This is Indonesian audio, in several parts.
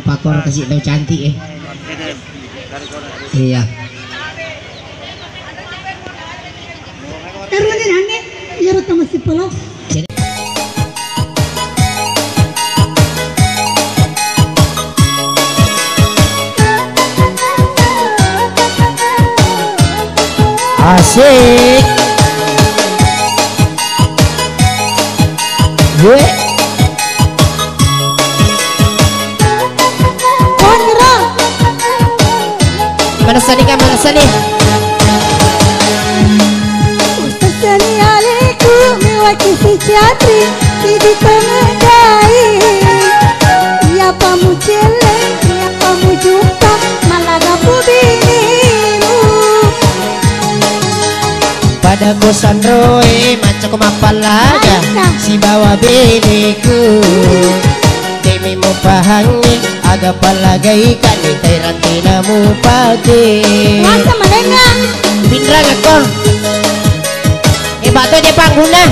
Pakor kasih tahu cantik iya. Karena aneh, ya rata masih pelok. Asik. Gue mana sani kan mana sani Ustazani alaikum mewaki si jatri di pengadai ya pamu celeng ya pamu jumpa malaga binimu pada kosan roe macam mapalaga si bawa biniku demi mau pahangi agak palagai kan di terantina mu pagi masa malengang pindra ngekor batu di pangguna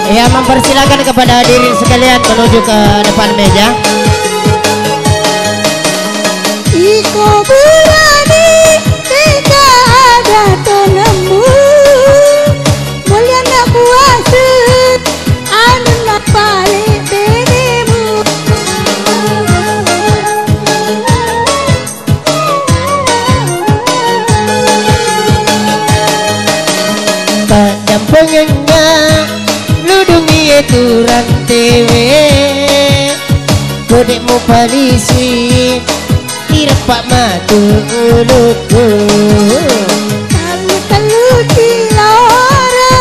ya mempersilakan kepada hadirin sekalian menuju ke depan meja. Iko berani tidak ada tonemu mulia nak puasa anu nak balik binimu Padam pengenyak ludungi turang tewe kodekmu palisi irap pak matu uluku Kalu dilara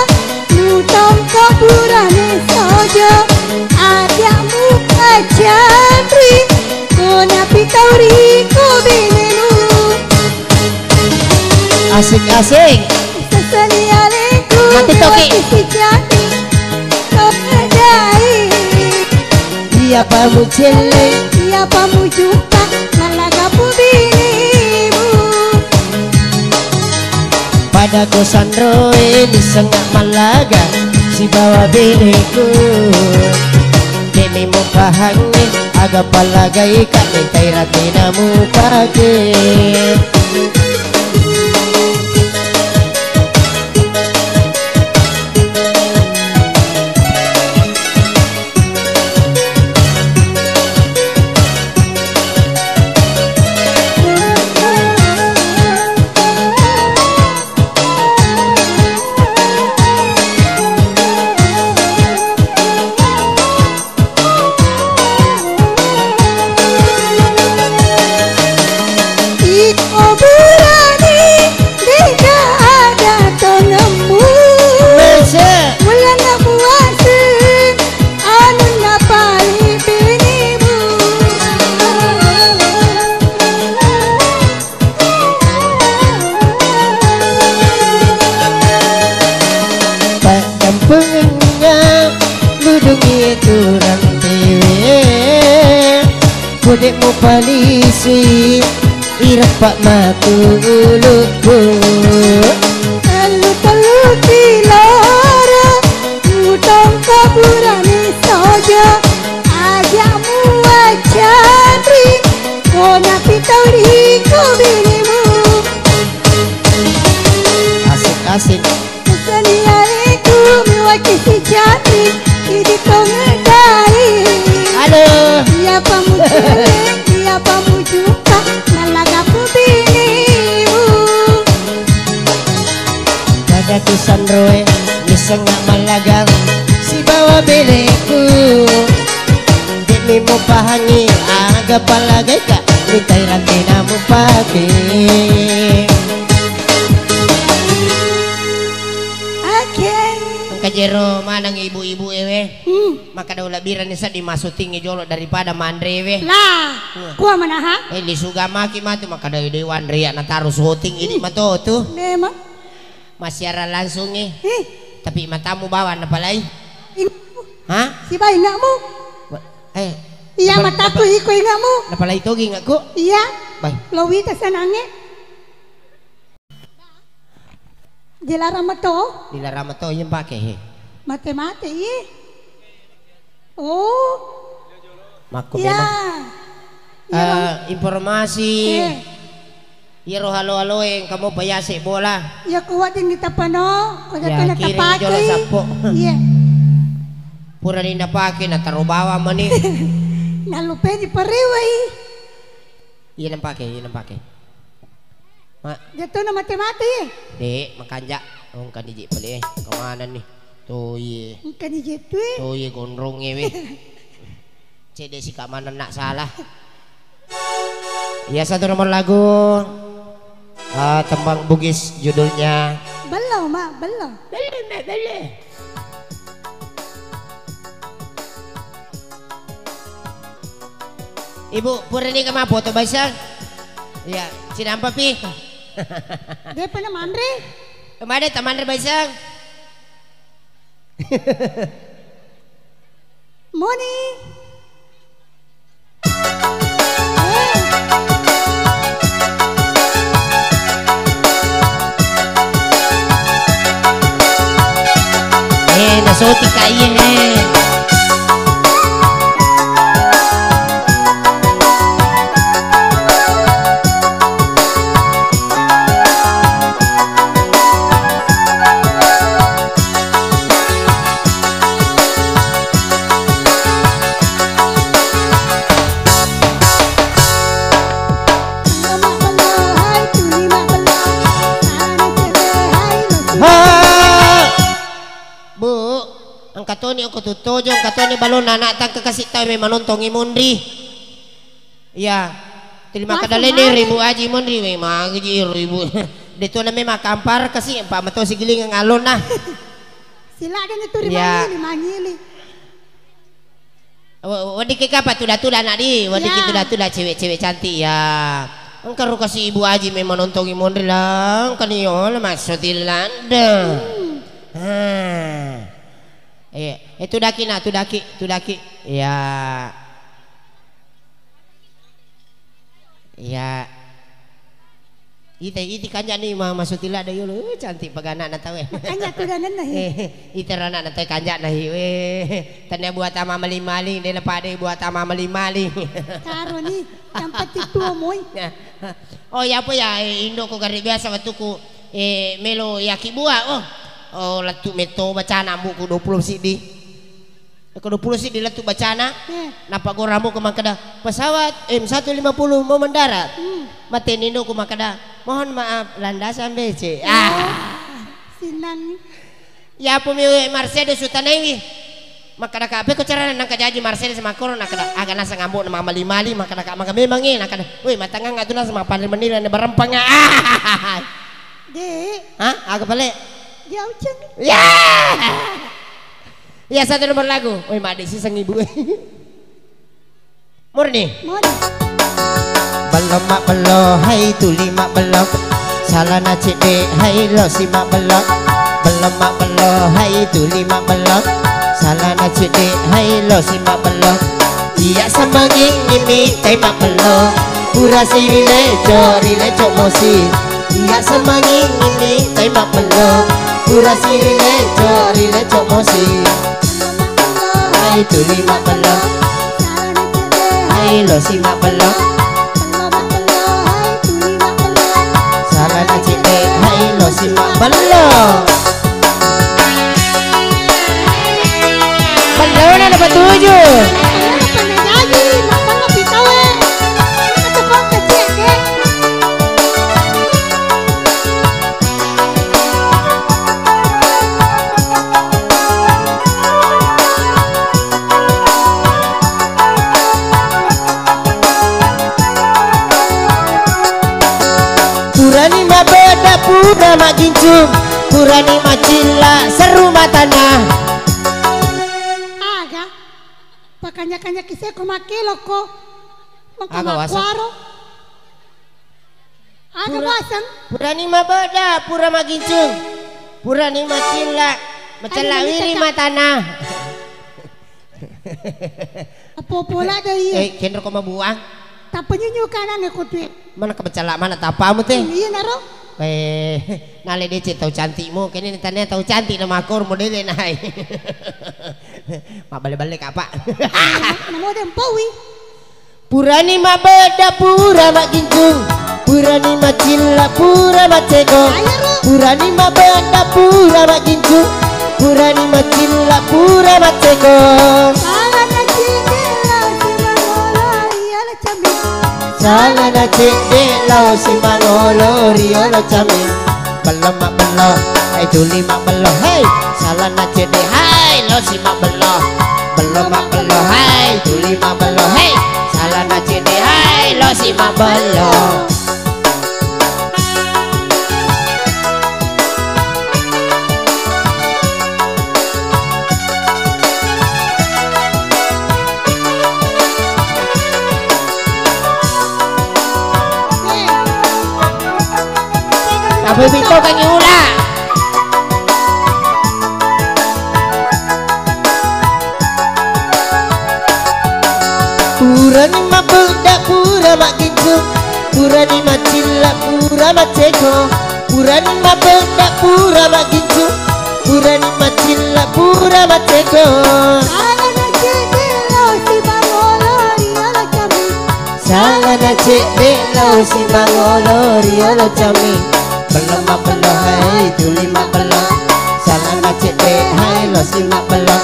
Nutong kaburane saja Adakmu kajandri Kona pitauri ko binimu asik-asik Sesani alaikum mati toki si jati Kepedai iya pamu celeng iya pamu jumpa malaga binimu pada kosan roe di sengak Malaga si bawa biniku demi mau pahangi agak palagai kan di terantina mu pagi kodekmu palisi irap pak matu uluku Telu dilara Utang kaburane saja Ajakmu wajadri Kona pitauri ko binimu asik-asik Sesani alaikum mewaki si jatri Di pengadai halo iya pamu celeng iya pamu jumpa malaga binimu pada kusan roe di sengak Malaga si bawa biniku demi mau pahangi agak palagai kak di terantina mu pagi kajero manang ibu-ibu ewe maka daulah biran isa dimasutingi jolo daripada mandre ewe lah kuah mana ha li sugama ki matu maka daw dewan ria na taruh syuting ini mato tu memang masyara langsung tapi matamu bawa na palay Hah? Si ba ingamu? Iya mataku iko ingamu. Napala ito ginga ko. Iya. Bay. Lowi ta sanange. Dilarang mato? Dilarang mato yung pakai. Mate-mate iya. Oh. Mako Iya. memang. Informasi. Iro halo-halo yang kamu payasi bola. Ya kuat din kita pano. Kung Ya, na kiri tapake. jolo sapo. Iya. Pura ni napake na tarubawa man ni. Nalupe di pariway. Iyan ang pake. Dito na mate-mate. Di, makanja. Ang kaniji pali Kamanan ni. Tuyi. Ang kanijito eh. Tuyi gondrong ewe. Cede si kamanan nak salah. Ya satu nomor lagu. Tembang Bugis judulnya. Balaw ma, balaw. Bele. Ibu, pura ni kama foto basang. Ya, sinampa pi. Dia pa naman re. Kemana taman basang? Moni. Nasuti kain katoni ako tutujo ang katoni balon na natang kakasik tayo may manontong imundri. Iya. Terima kadalay ni ribu aji imundri may mga ribu. Dito na may makampar kasi ang pamato si giling ang alon na. Sila kan itu rimangili, mangili. Wadi kay kapat tula-tula na di. Wadi kay tula-tula cewek-cewek cantik ya. Ang karo kasi ibu aji may manontong imundri lang kaniyo masuk tilanda. Itu daki. Ya. Iti kanya ni mama sutila da yun. Cantik pag anak na tawe. Kanya tu dah nana. Iti anak na tawe kanya na hiwe. Tanya buat ama maling-maling. Dia pada buat ama maling-maling. Karo ni. Yang pati tua moy. Oh ya apa ya. Indo ko gari biasa waktu ko melo yaki buah. Oh latu meto bacana buku 20 CD. Ko 20 CD latu bacana. Napa go ramu ko makada pesawat M150 mau mendarat. Matenindo ko makada. Mohon maaf landasan BC. Sinan. Ya po mi Mercedes utanengi. Makada kape ko cara nang kajaji Mercedes makoro nakada aga nasa ngambo na mamali-mali makada ka memangin nakada. Uy matanga ngaduna sama pandai menila na barempang. De. Aga pale. Dia ucang. Ya. Ya satu nomor lagu. Woi made si sang ibu. Murni. Belum mak belum hai tuli mak belum. Salah na cede hai lo si mak belum. Belum mak belum hai tuli mak belum. Salah na cede hai lo si mak belum. Iya sambangin ini tai mak belum. Pura si rile mosi. Iya sambangin ini tai mak belum. Pura si rile mosi. Hai tuli mak belum. Hai lo si mak belum. Salah na cede hai lo si mak belum. Belum na dapat 7. Pura mak gincung, purani macilla seru matana. Aga, pakanya-kanya kisah ko makilo ko. Aga wasang. Aga wasang. Purani mabeda, pura mak gincung, purani macilla, macalla wiri matana. Apa pula dari? Kendro ko mabuang. Tapanya nyukanan aku tuh. Mana kebecala mana tapamu teh? Iya naro. Nale dece tahu cantikmu, kini tanya tahu cantik nama aku model nai. Mak balik-balik apa? Namo dempawi. Purani ma beda pura mak ginjung, purani ma cilla pura mak cego. Purani ma beda pura mak ginjung, purani ma cilla pura mak cego. Salah na cek lau si mangolo rio lo camin belum mak belo hai tuli mak belo hai salah na cek hai lo si mak belo belum mak belo hai tuli mak belo hai salah na cek hai lo si mak belo. Bibito kang iula. Pura ni mabunda pura makinju, pura ni macilla pura maceko. Pura ni mabunda pura makinju, pura ni macilla pura maceko. Salah na cek lo si mangolo rio lo cami. Belum mak belo hai tuli mak belo salah na cek hai lo si mak belo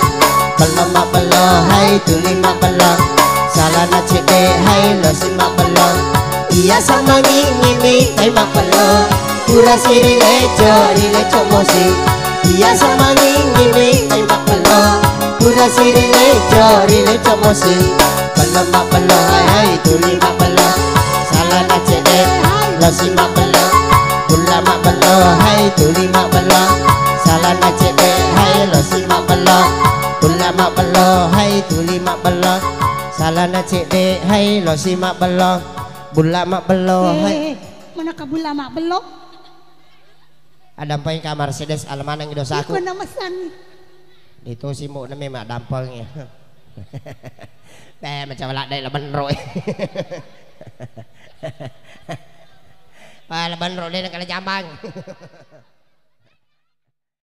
belum mak belo hai tuli mak belo salah na cek hai lo si mak belo iya sama ngimi tai mak belo pura siri leco mosi iya sama ngimi tai mak belo pura siri leco mosi belum mak belo hai tuli mak belo salah na cek lo si mak belo pula mak belo hai tuli mak belo salah na cek hai lo si mak belo pula mak belo hai tuli mak belo salah na cek hai lo si mak belo pula mak belo hai mana kabula mak belo ada paling kamar Mercedes alaman yang dosaku aku namasan itu si mu nami mak dampang ya macam lah dai laban roy laban roy nak kena jambang